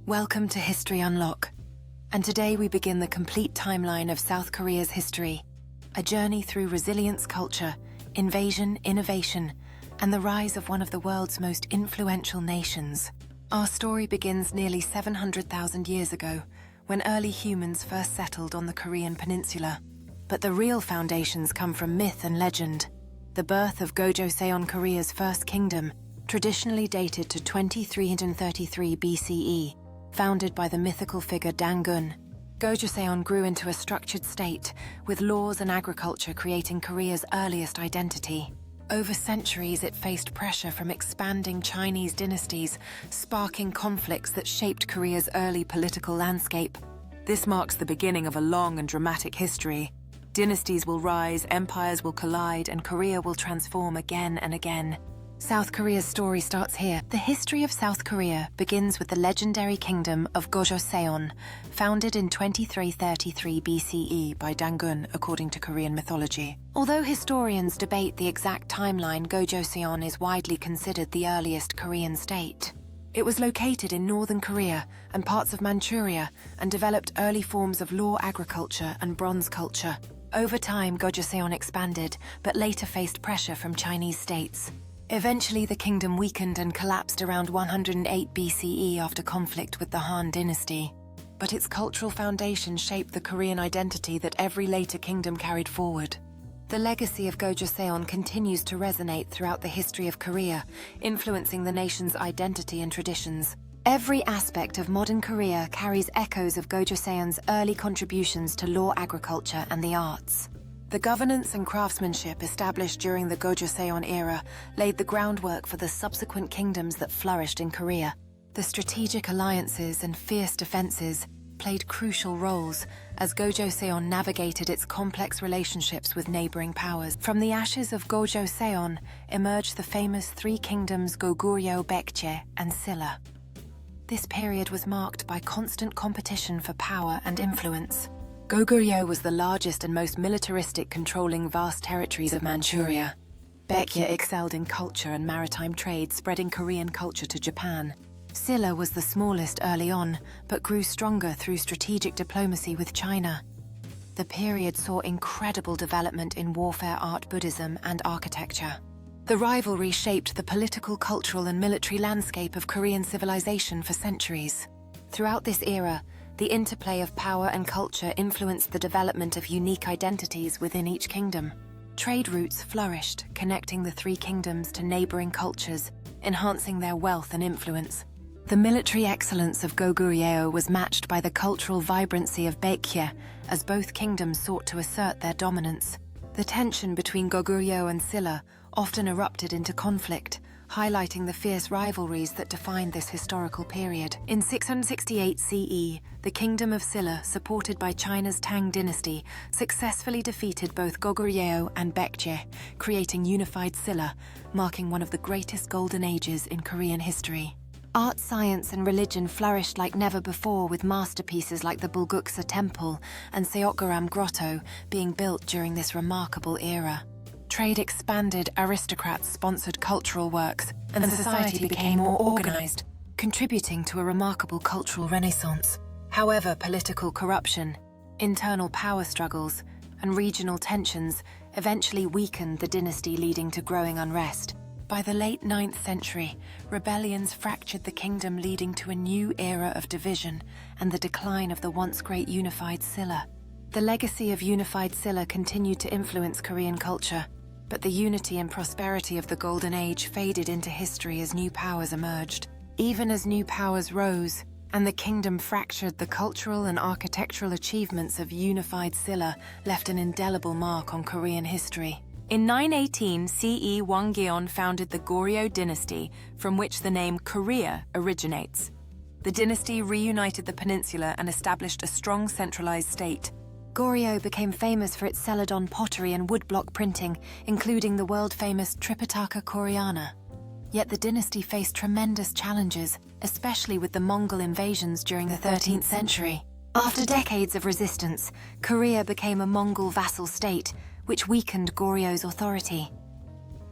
Welcome to History Unlock, and today we begin the complete timeline of South Korea's history, a journey through resilience culture, invasion, innovation, and the rise of one of the world's most influential nations. Our story begins nearly 700,000 years ago, when early humans first settled on the Korean peninsula. But the real foundations come from myth and legend. The birth of Gojoseon Korea's first kingdom, traditionally dated to 2333 BCE, founded by the mythical figure Dangun. Gojoseon grew into a structured state, with laws and agriculture creating Korea's earliest identity. Over centuries, it faced pressure from expanding Chinese dynasties, sparking conflicts that shaped Korea's early political landscape. This marks the beginning of a long and dramatic history. Dynasties will rise, empires will collide, and Korea will transform again and again. South Korea's story starts here. The history of South Korea begins with the legendary kingdom of Gojoseon, founded in 2333 BCE by Dangun, according to Korean mythology. Although historians debate the exact timeline, Gojoseon is widely considered the earliest Korean state. It was located in northern Korea and parts of Manchuria and developed early forms of law, agriculture, and bronze culture. Over time, Gojoseon expanded, but later faced pressure from Chinese states. Eventually, the kingdom weakened and collapsed around 108 BCE after conflict with the Han Dynasty. But its cultural foundation shaped the Korean identity that every later kingdom carried forward. The legacy of Gojoseon continues to resonate throughout the history of Korea, influencing the nation's identity and traditions. Every aspect of modern Korea carries echoes of Gojoseon's early contributions to law, agriculture, and the arts. The governance and craftsmanship established during the Gojoseon era laid the groundwork for the subsequent kingdoms that flourished in Korea. The strategic alliances and fierce defenses played crucial roles as Gojoseon navigated its complex relationships with neighboring powers. From the ashes of Gojoseon emerged the famous three kingdoms Goguryeo, Baekje, and Silla. This period was marked by constant competition for power and influence. Goguryeo was the largest and most militaristic, controlling vast territories of Manchuria. Baekje excelled in culture and maritime trade, spreading Korean culture to Japan. Silla was the smallest early on, but grew stronger through strategic diplomacy with China. The period saw incredible development in warfare, art, Buddhism, and architecture. The rivalry shaped the political, cultural, and military landscape of Korean civilization for centuries. Throughout this era, the interplay of power and culture influenced the development of unique identities within each kingdom. Trade routes flourished, connecting the three kingdoms to neighboring cultures, enhancing their wealth and influence. The military excellence of Goguryeo was matched by the cultural vibrancy of Baekje, as both kingdoms sought to assert their dominance. The tension between Goguryeo and Silla often erupted into conflict, highlighting the fierce rivalries that defined this historical period. In 668 CE, the Kingdom of Silla, supported by China's Tang Dynasty, successfully defeated both Goguryeo and Baekje, creating Unified Silla, marking one of the greatest golden ages in Korean history. Art, science, and religion flourished like never before, with masterpieces like the Bulguksa Temple and Seokgaram Grotto being built during this remarkable era. Trade expanded, aristocrats sponsored cultural works, and society became more organized, contributing to a remarkable cultural renaissance. However, political corruption, internal power struggles, and regional tensions eventually weakened the dynasty, leading to growing unrest. By the late 9th century, rebellions fractured the kingdom, leading to a new era of division and the decline of the once great Unified Silla. The legacy of Unified Silla continued to influence Korean culture, but the unity and prosperity of the Golden Age faded into history as new powers emerged. Even as new powers rose and the kingdom fractured, the cultural and architectural achievements of Unified Silla left an indelible mark on Korean history. In 918 CE, Hwanggeon founded the Goryeo Dynasty, from which the name Korea originates. The dynasty reunited the peninsula and established a strong centralized state. Goryeo became famous for its celadon pottery and woodblock printing, including the world-famous Tripitaka Koreana. Yet the dynasty faced tremendous challenges, especially with the Mongol invasions during the 13th century. After decades of resistance, Korea became a Mongol vassal state, which weakened Goryeo's authority.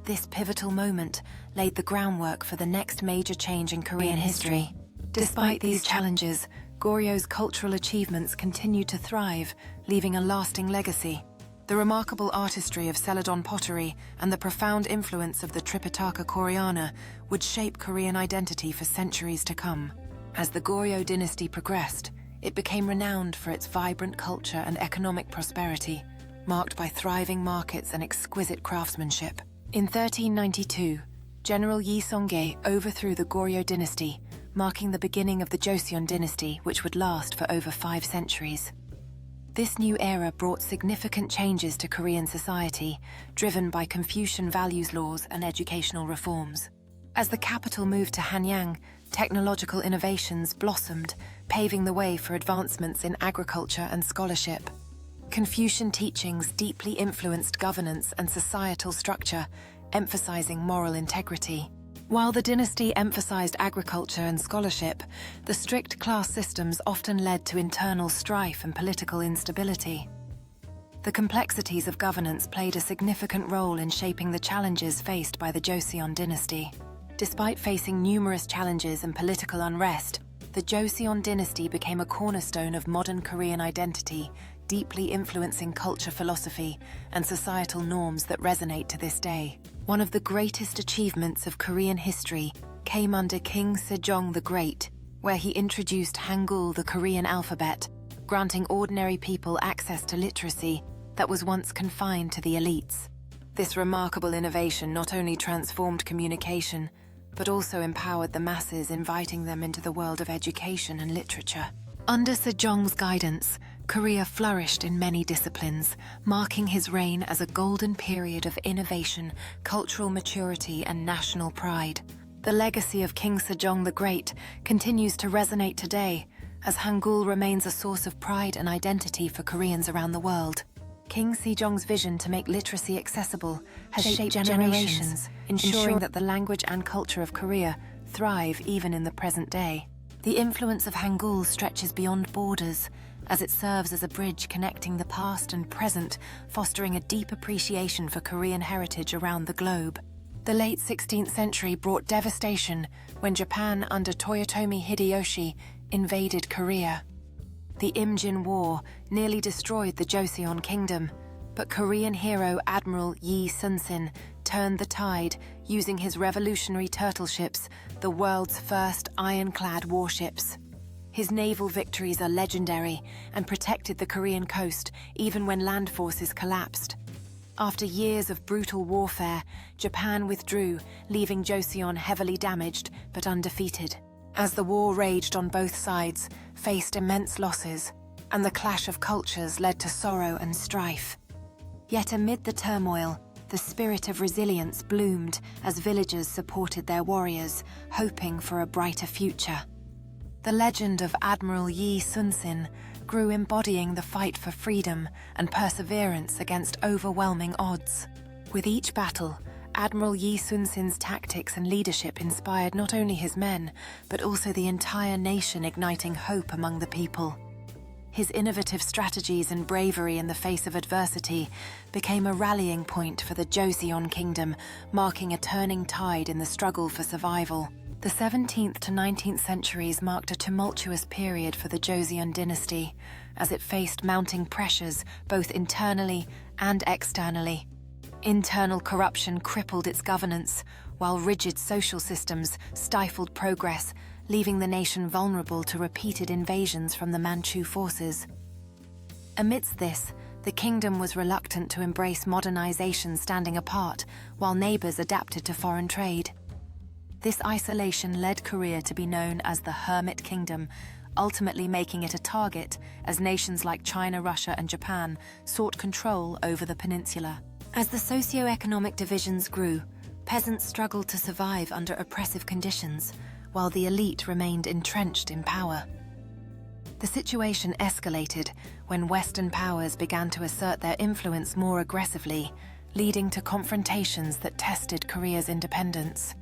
This pivotal moment laid the groundwork for the next major change in Korean history. Despite these challenges, Goryeo's cultural achievements continued to thrive, leaving a lasting legacy. The remarkable artistry of Celadon pottery and the profound influence of the Tripitaka Koreana would shape Korean identity for centuries to come. As the Goryeo Dynasty progressed, it became renowned for its vibrant culture and economic prosperity, marked by thriving markets and exquisite craftsmanship. In 1392, General Yi Songye overthrew the Goryeo Dynasty, marking the beginning of the Joseon Dynasty, which would last for over 5 centuries. This new era brought significant changes to Korean society, driven by Confucian values laws and educational reforms. As the capital moved to Hanyang, technological innovations blossomed, paving the way for advancements in agriculture and scholarship. Confucian teachings deeply influenced governance and societal structure, emphasizing moral integrity. While the dynasty emphasized agriculture and scholarship, the strict class systems often led to internal strife and political instability. The complexities of governance played a significant role in shaping the challenges faced by the Joseon Dynasty. Despite facing numerous challenges and political unrest, the Joseon Dynasty became a cornerstone of modern Korean identity, deeply influencing culture, philosophy, and societal norms that resonate to this day. One of the greatest achievements of Korean history came under King Sejong the Great, where he introduced Hangul, the Korean alphabet, granting ordinary people access to literacy that was once confined to the elites. This remarkable innovation not only transformed communication, but also empowered the masses, inviting them into the world of education and literature. Under Sejong's guidance, Korea flourished in many disciplines, marking his reign as a golden period of innovation, cultural maturity, and national pride. The legacy of King Sejong the Great continues to resonate today, as Hangul remains a source of pride and identity for Koreans around the world. King Sejong's vision to make literacy accessible has shaped generations, ensuring that the language and culture of Korea thrive even in the present day. The influence of Hangul stretches beyond borders, as it serves as a bridge connecting the past and present, fostering a deep appreciation for Korean heritage around the globe. The late 16th century brought devastation when Japan under Toyotomi Hideyoshi invaded Korea. The Imjin War nearly destroyed the Joseon Kingdom, but Korean hero Admiral Yi Sun-sin turned the tide using his revolutionary turtle ships, the world's first ironclad warships. His naval victories are legendary and protected the Korean coast even when land forces collapsed. After years of brutal warfare, Japan withdrew, leaving Joseon heavily damaged but undefeated. As the war raged on both sides, faced immense losses, and the clash of cultures led to sorrow and strife. Yet amid the turmoil, the spirit of resilience bloomed as villagers supported their warriors, hoping for a brighter future. The legend of Admiral Yi Sun-sin grew, embodying the fight for freedom and perseverance against overwhelming odds. With each battle, Admiral Yi Sun-sin's tactics and leadership inspired not only his men, but also the entire nation, igniting hope among the people. His innovative strategies and bravery in the face of adversity became a rallying point for the Joseon Kingdom, marking a turning tide in the struggle for survival. The 17th to 19th centuries marked a tumultuous period for the Joseon Dynasty, as it faced mounting pressures both internally and externally. Internal corruption crippled its governance, while rigid social systems stifled progress, leaving the nation vulnerable to repeated invasions from the Manchu forces. Amidst this, the kingdom was reluctant to embrace modernization, standing apart, while neighbors adapted to foreign trade. This isolation led Korea to be known as the Hermit Kingdom, ultimately making it a target as nations like China, Russia, and Japan sought control over the peninsula. As the socio-economic divisions grew, peasants struggled to survive under oppressive conditions, while the elite remained entrenched in power. The situation escalated when Western powers began to assert their influence more aggressively, leading to confrontations that tested Korea's independence.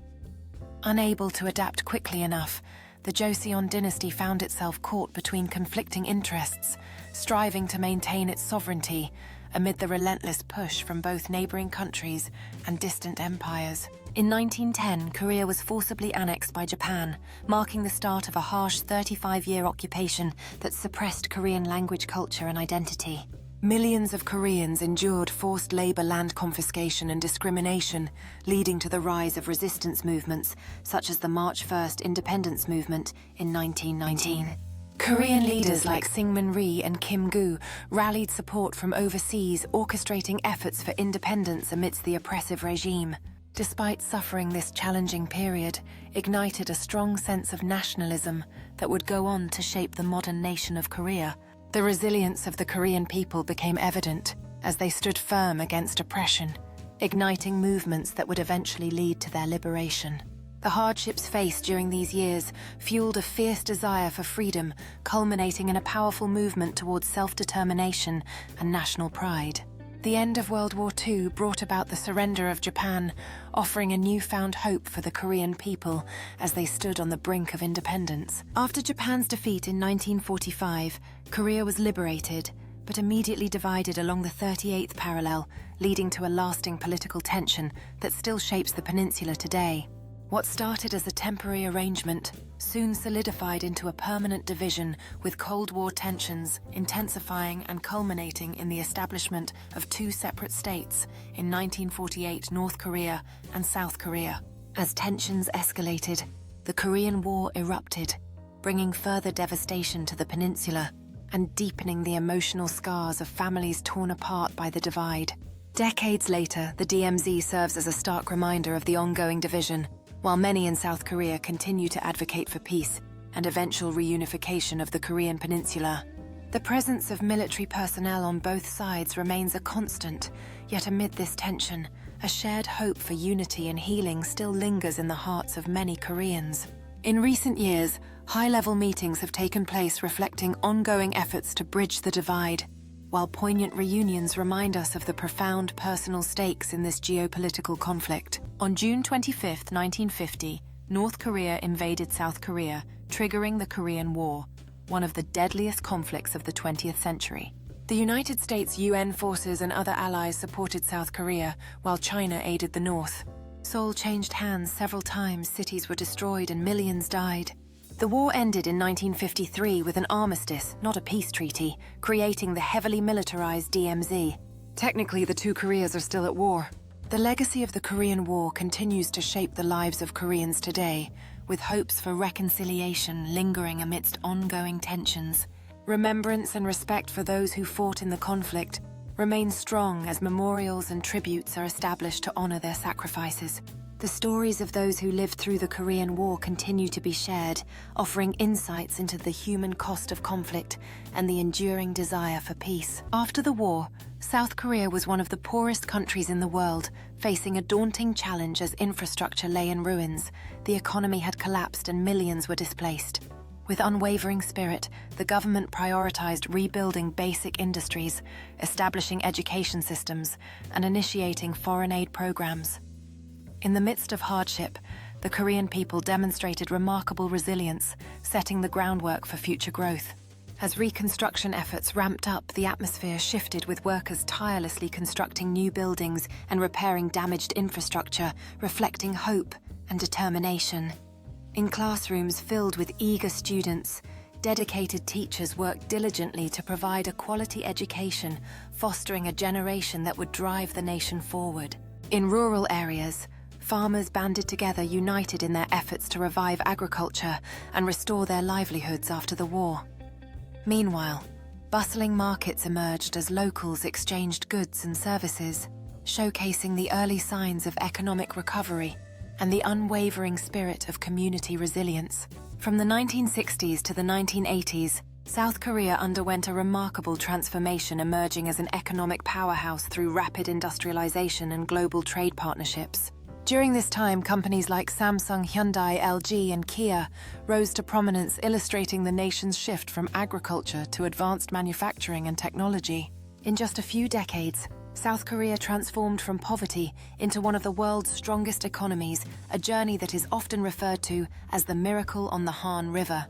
Unable to adapt quickly enough, the Joseon Dynasty found itself caught between conflicting interests, striving to maintain its sovereignty amid the relentless push from both neighboring countries and distant empires. In 1910, Korea was forcibly annexed by Japan, marking the start of a harsh 35-year occupation that suppressed Korean language, culture, and identity. Millions of Koreans endured forced labor, land confiscation, and discrimination, leading to the rise of resistance movements, such as the March 1st Independence Movement in 1919. Korean leaders like Syngman Rhee and Kim Gu rallied support from overseas, orchestrating efforts for independence amidst the oppressive regime. Despite suffering this challenging period, ignited a strong sense of nationalism that would go on to shape the modern nation of Korea. The resilience of the Korean people became evident as they stood firm against oppression, igniting movements that would eventually lead to their liberation. The hardships faced during these years fueled a fierce desire for freedom, culminating in a powerful movement towards self-determination and national pride. The end of World War II brought about the surrender of Japan, offering a newfound hope for the Korean people as they stood on the brink of independence. After Japan's defeat in 1945, Korea was liberated, but immediately divided along the 38th parallel, leading to a lasting political tension that still shapes the peninsula today. What started as a temporary arrangement soon solidified into a permanent division, with Cold War tensions intensifying and culminating in the establishment of two separate states in 1948, North Korea and South Korea. As tensions escalated, the Korean War erupted, bringing further devastation to the peninsula and deepening the emotional scars of families torn apart by the divide. Decades later, the DMZ serves as a stark reminder of the ongoing division, while many in South Korea continue to advocate for peace and eventual reunification of the Korean peninsula. The presence of military personnel on both sides remains a constant, yet amid this tension, a shared hope for unity and healing still lingers in the hearts of many Koreans. In recent years, high-level meetings have taken place reflecting ongoing efforts to bridge the divide, while poignant reunions remind us of the profound personal stakes in this geopolitical conflict. On June 25, 1950, North Korea invaded South Korea, triggering the Korean War, one of the deadliest conflicts of the 20th century. The United States UN forces and other allies supported South Korea, while China aided the North. Seoul changed hands several times, cities were destroyed, and millions died. The war ended in 1953 with an armistice, not a peace treaty, creating the heavily militarized DMZ. Technically, the two Koreas are still at war. The legacy of the Korean War continues to shape the lives of Koreans today, with hopes for reconciliation lingering amidst ongoing tensions. Remembrance and respect for those who fought in the conflict remain strong as memorials and tributes are established to honor their sacrifices. The stories of those who lived through the Korean War continue to be shared, offering insights into the human cost of conflict and the enduring desire for peace. After the war, South Korea was one of the poorest countries in the world, facing a daunting challenge as infrastructure lay in ruins. The economy had collapsed and millions were displaced. With unwavering spirit, the government prioritized rebuilding basic industries, establishing education systems, and initiating foreign aid programs. In the midst of hardship, the Korean people demonstrated remarkable resilience, setting the groundwork for future growth. As reconstruction efforts ramped up, the atmosphere shifted, with workers tirelessly constructing new buildings and repairing damaged infrastructure, reflecting hope and determination. In classrooms filled with eager students, dedicated teachers worked diligently to provide a quality education, fostering a generation that would drive the nation forward. In rural areas, farmers banded together, united in their efforts to revive agriculture and restore their livelihoods after the war. Meanwhile, bustling markets emerged as locals exchanged goods and services, showcasing the early signs of economic recovery and the unwavering spirit of community resilience. From the 1960s to the 1980s, South Korea underwent a remarkable transformation, emerging as an economic powerhouse through rapid industrialization and global trade partnerships. During this time, companies like Samsung, Hyundai, LG, and Kia rose to prominence, illustrating the nation's shift from agriculture to advanced manufacturing and technology. In just a few decades, South Korea transformed from poverty into one of the world's strongest economies, a journey that is often referred to as the miracle on the Han River.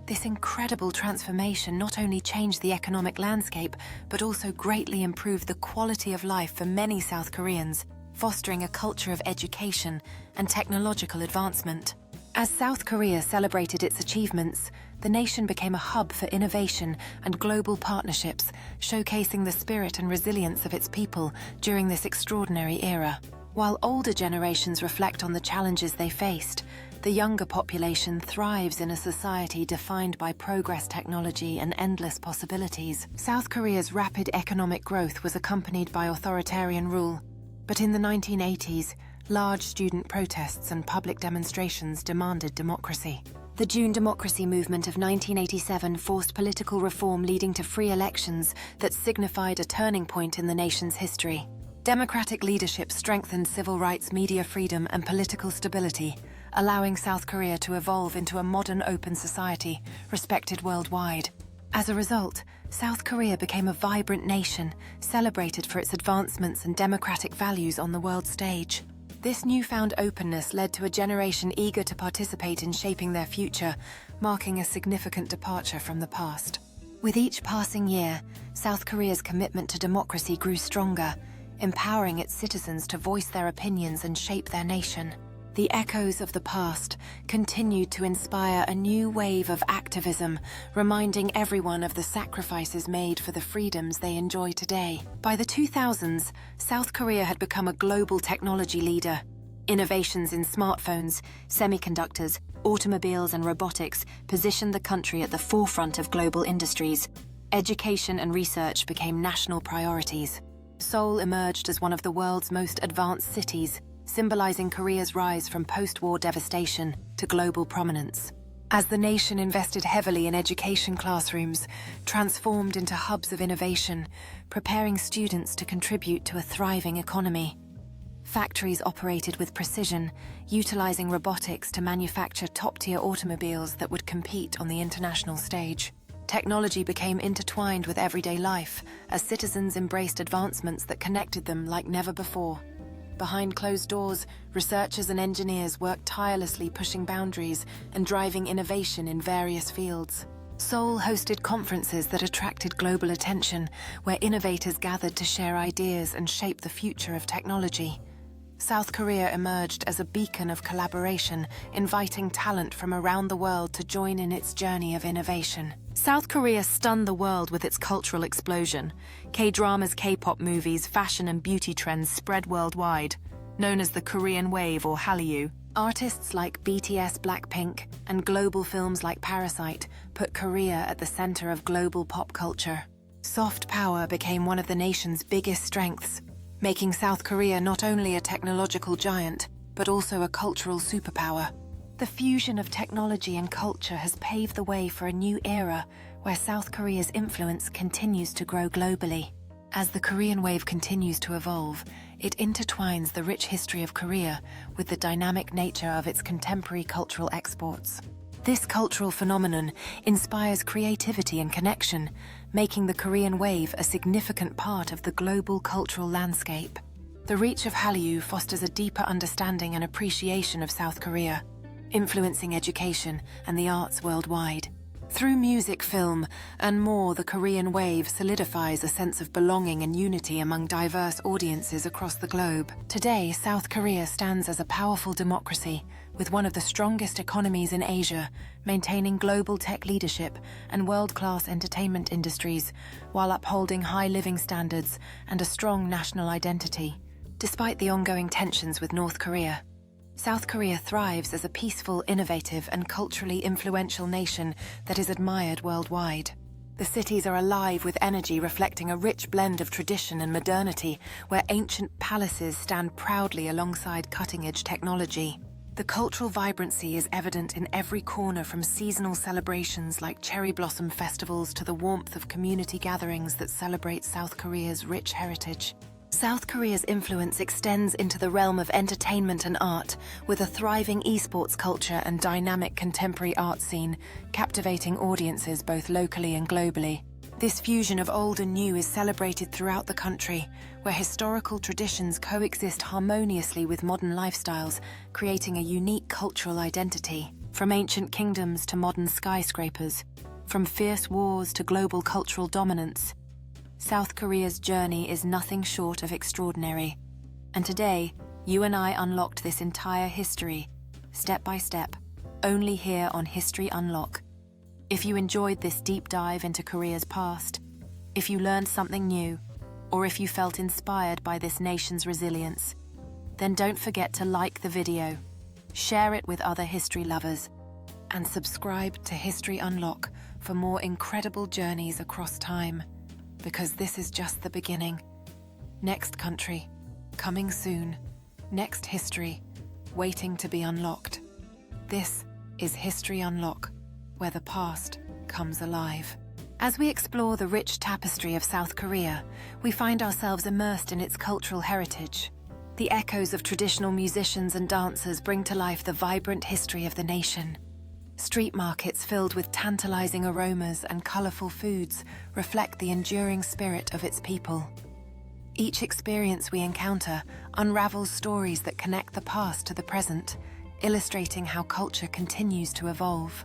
This incredible transformation not only changed the economic landscape, but also greatly improved the quality of life for many South Koreans, fostering a culture of education and technological advancement. As South Korea celebrated its achievements, the nation became a hub for innovation and global partnerships, showcasing the spirit and resilience of its people during this extraordinary era. While older generations reflect on the challenges they faced, the younger population thrives in a society defined by progress, technology, and endless possibilities. South Korea's rapid economic growth was accompanied by authoritarian rule, but in the 1980s, large student protests and public demonstrations demanded democracy. The June Democracy Movement of 1987 forced political reform, leading to free elections that signified a turning point in the nation's history. Democratic leadership strengthened civil rights, media freedom, and political stability, allowing South Korea to evolve into a modern, open society, respected worldwide. As a result, South Korea became a vibrant nation, celebrated for its advancements and democratic values on the world stage. This newfound openness led to a generation eager to participate in shaping their future, marking a significant departure from the past. With each passing year, South Korea's commitment to democracy grew stronger, empowering its citizens to voice their opinions and shape their nation. The echoes of the past continued to inspire a new wave of activism, reminding everyone of the sacrifices made for the freedoms they enjoy today. By the 2000s, South Korea had become a global technology leader. Innovations in smartphones, semiconductors, automobiles, and robotics positioned the country at the forefront of global industries. Education and research became national priorities. Seoul emerged as one of the world's most advanced cities, symbolizing Korea's rise from post-war devastation to global prominence. As the nation invested heavily in education, classrooms transformed into hubs of innovation, preparing students to contribute to a thriving economy. Factories operated with precision, utilizing robotics to manufacture top-tier automobiles that would compete on the international stage. Technology became intertwined with everyday life as citizens embraced advancements that connected them like never before. Behind closed doors, researchers and engineers worked tirelessly, pushing boundaries and driving innovation in various fields. Seoul hosted conferences that attracted global attention, where innovators gathered to share ideas and shape the future of technology. South Korea emerged as a beacon of collaboration, inviting talent from around the world to join in its journey of innovation. South Korea stunned the world with its cultural explosion. K-dramas, K-pop movies, fashion and beauty trends spread worldwide, known as the Korean Wave or Hallyu. Artists like BTS, Blackpink, and global films like Parasite put Korea at the center of global pop culture. Soft power became one of the nation's biggest strengths, making South Korea not only a technological giant, but also a cultural superpower. The fusion of technology and culture has paved the way for a new era where South Korea's influence continues to grow globally. As the Korean Wave continues to evolve, it intertwines the rich history of Korea with the dynamic nature of its contemporary cultural exports. This cultural phenomenon inspires creativity and connection, making the Korean Wave a significant part of the global cultural landscape. The reach of Hallyu fosters a deeper understanding and appreciation of South Korea, influencing education and the arts worldwide. Through music, film, and more, the Korean Wave solidifies a sense of belonging and unity among diverse audiences across the globe. Today, South Korea stands as a powerful democracy, with one of the strongest economies in Asia, maintaining global tech leadership and world-class entertainment industries, while upholding high living standards and a strong national identity. Despite the ongoing tensions with North Korea, South Korea thrives as a peaceful, innovative, and culturally influential nation that is admired worldwide. The cities are alive with energy, reflecting a rich blend of tradition and modernity, where ancient palaces stand proudly alongside cutting-edge technology. The cultural vibrancy is evident in every corner, from seasonal celebrations like cherry blossom festivals to the warmth of community gatherings that celebrate South Korea's rich heritage. South Korea's influence extends into the realm of entertainment and art, with a thriving esports culture and dynamic contemporary art scene, captivating audiences both locally and globally. This fusion of old and new is celebrated throughout the country, where historical traditions coexist harmoniously with modern lifestyles, creating a unique cultural identity. From ancient kingdoms to modern skyscrapers, from fierce wars to global cultural dominance, South Korea's journey is nothing short of extraordinary. And today, you and I unlocked this entire history, step by step, only here on History Unlock. If you enjoyed this deep dive into Korea's past, if you learned something new, or if you felt inspired by this nation's resilience, then don't forget to like the video, share it with other history lovers, and subscribe to History Unlock for more incredible journeys across time, because this is just the beginning. Next country, coming soon. Next history, waiting to be unlocked. This is History Unlock, where the past comes alive. As we explore the rich tapestry of South Korea, we find ourselves immersed in its cultural heritage. The echoes of traditional musicians and dancers bring to life the vibrant history of the nation. Street markets filled with tantalizing aromas and colorful foods reflect the enduring spirit of its people. Each experience we encounter unravels stories that connect the past to the present, illustrating how culture continues to evolve.